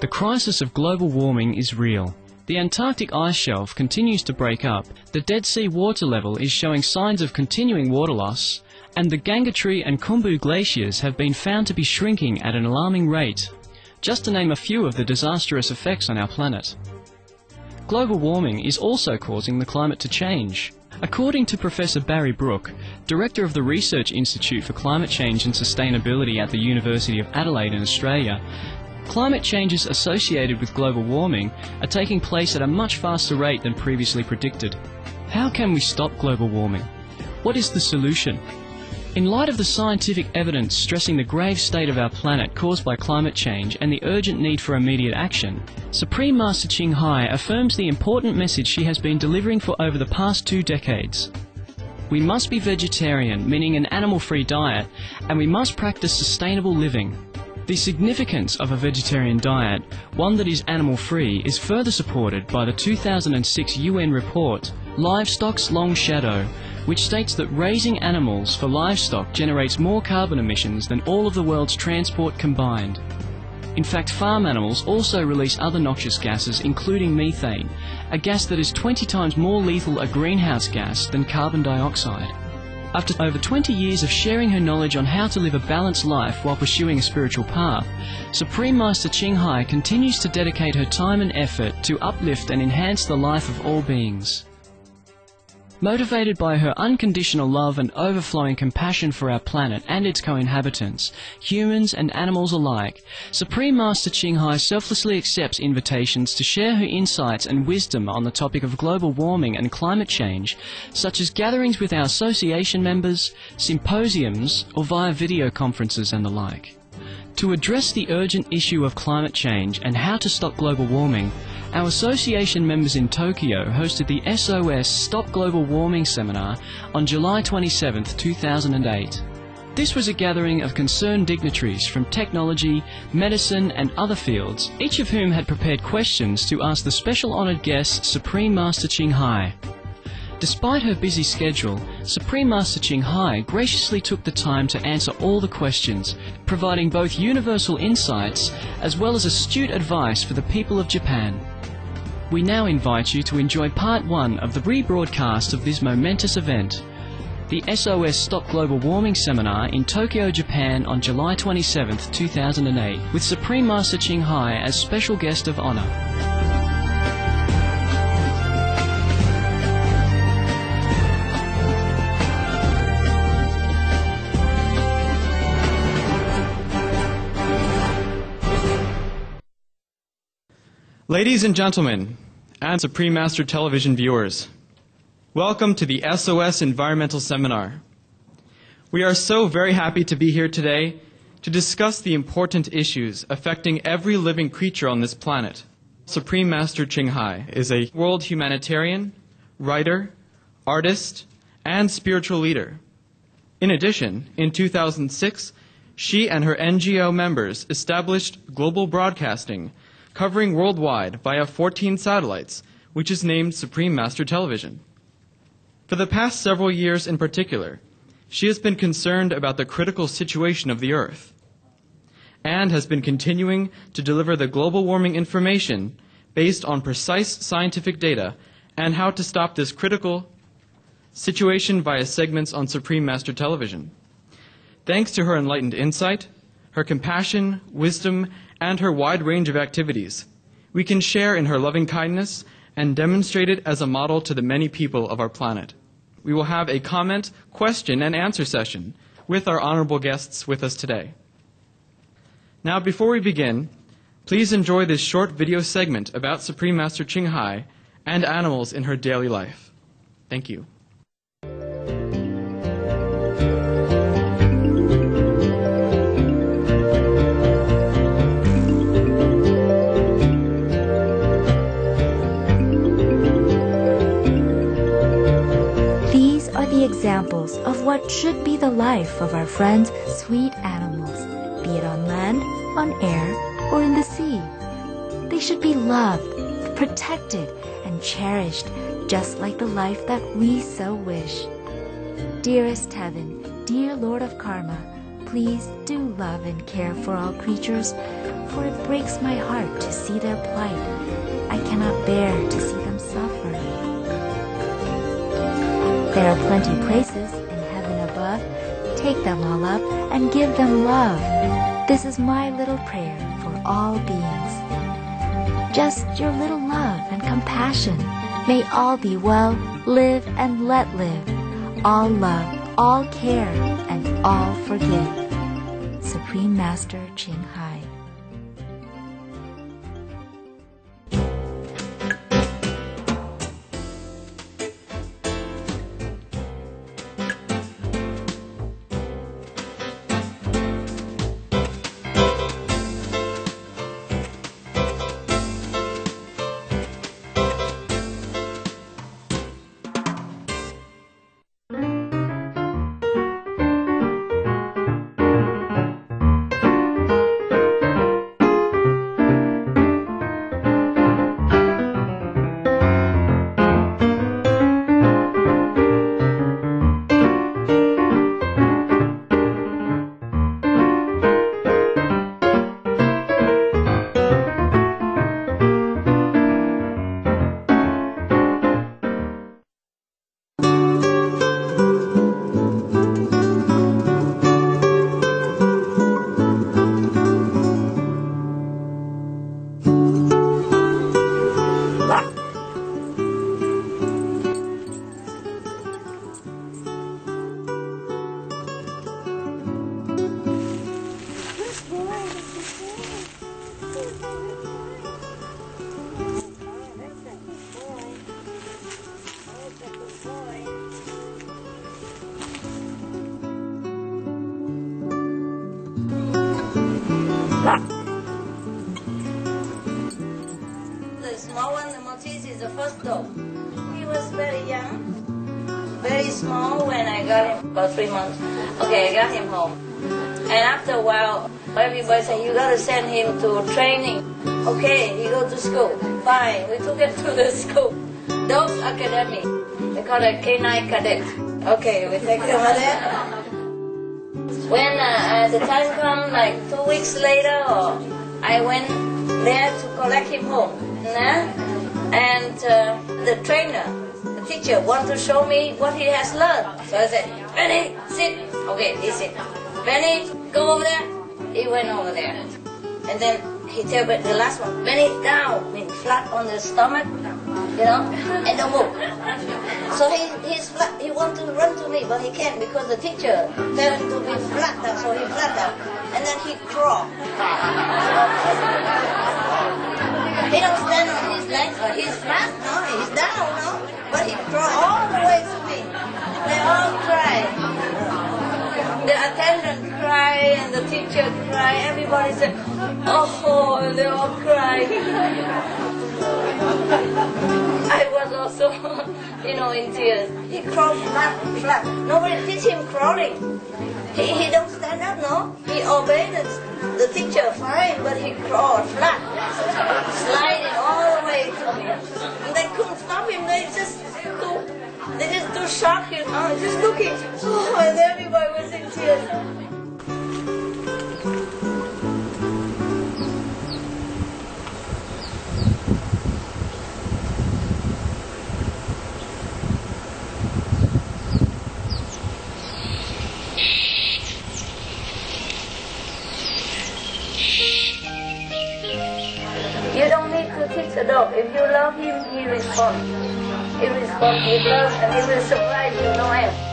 The crisis of global warming is real. The Antarctic ice shelf continues to break up, the Dead Sea water level is showing signs of continuing water loss, and the Gangotri and Khumbu glaciers have been found to be shrinking at an alarming rate, just to name a few of the disastrous effects on our planet. Global warming is also causing the climate to change. According to Professor Barry Brook, Director of the Research Institute for Climate Change and Sustainability at the University of Adelaide in Australia, climate changes associated with global warming are taking place at a much faster rate than previously predicted. How can we stop global warming? What is the solution? In light of the scientific evidence stressing the grave state of our planet caused by climate change and the urgent need for immediate action, Supreme Master Ching Hai affirms the important message she has been delivering for over the past 2 decades. We must be vegetarian, meaning an animal-free diet, and we must practice sustainable living. The significance of a vegetarian diet, one that is animal-free, is further supported by the 2006 UN report, Livestock's Long Shadow, which states that raising animals for livestock generates more carbon emissions than all of the world's transport combined. In fact, farm animals also release other noxious gases, including methane, a gas that is 20 times more lethal a greenhouse gas than carbon dioxide. After over 20 years of sharing her knowledge on how to live a balanced life while pursuing a spiritual path, Supreme Master Ching Hai continues to dedicate her time and effort to uplift and enhance the life of all beings. Motivated by her unconditional love and overflowing compassion for our planet and its co-inhabitants, humans and animals alike, Supreme Master Ching Hai selflessly accepts invitations to share her insights and wisdom on the topic of global warming and climate change, such as gatherings with our association members, symposiums, or via video conferences and the like. To address the urgent issue of climate change and how to stop global warming, our association members in Tokyo hosted the SOS Stop Global Warming Seminar on July 27, 2008. This was a gathering of concerned dignitaries from technology, medicine and other fields, each of whom had prepared questions to ask the special honoured guest, Supreme Master Ching Hai. Despite her busy schedule, Supreme Master Ching Hai graciously took the time to answer all the questions, providing both universal insights as well as astute advice for the people of Japan. We now invite you to enjoy part 1 of the rebroadcast of this momentous event, the SOS Stop Global Warming Seminar in Tokyo, Japan on July 27, 2008, with Supreme Master Ching Hai as special guest of honour. Ladies and gentlemen, and Supreme Master Television viewers, welcome to the SOS Environmental Seminar. We are so very happy to be here today to discuss the important issues affecting every living creature on this planet. Supreme Master Ching Hai is a world humanitarian, writer, artist, and spiritual leader. In addition, in 2006, she and her NGO members established global broadcasting covering worldwide via 14 satellites, which is named Supreme Master Television. For the past several years in particular, she has been concerned about the critical situation of the Earth and has been continuing to deliver the global warming information based on precise scientific data and how to stop this critical situation via segments on Supreme Master Television. Thanks to her enlightened insight, her compassion, wisdom, and her wide range of activities, we can share in her loving kindness and demonstrate it as a model to the many people of our planet. We will have a comment, question, and answer session with our honorable guests with us today. Now, before we begin, please enjoy this short video segment about Supreme Master Ching Hai and animals in her daily life. Thank you. Examples of what should be the life of our friends, sweet animals, be it on land, on air, or in the sea. They should be loved, protected, and cherished, just like the life that we so wish. Dearest Heaven, dear Lord of Karma, Please do love and care for all creatures, for it breaks my heart to see their plight. I cannot bear to see them suffer. There are plenty places in heaven above. Take them all up and give them love. This is my little prayer for all beings. Just your little love and compassion. May all be well, live and let live. All love, all care, and all forgive. Supreme Master Ching Hai. The small one, the Maltese, is the first dog. He was very young, very small when I got him, about 3 months. Okay, I got him home. And after a while, everybody said, you got to send him to training. Okay, he go to school. Fine, we took him to the school. Dog Academy. They call it Canine Cadet. Okay, we take him there. When the time come, like 2 weeks later, I went there to collect him home. And the trainer, the teacher, want to show me what he has learned. So I said, Benny, sit. Okay, he sit. Benny, go over there. He went over there. And then he tell the last one, Benny, down, flat on the stomach, and don't move. So he's flat. He wants to run to me, but he can't because the teacher tell him to be flat down, so he flat down. And then he crawl. He don't stand on his legs, but he's flat, no, he's down, no? But he crawl all the way to me. They all cry. The attendant cry and the teacher cry. Everybody said, oh, and they all cry. I was also, in tears. He crawled flat. Nobody teach him crawling. He don't stand up, no? He obeyed the teacher fine, but he crawled flat, sliding all the way to me. And they couldn't stop him. They just too shocked, just looking. Oh, and everybody was in tears. You don't need to teach a dog. If you love him, he responds. He responds, he loves, and he will surprise you no end.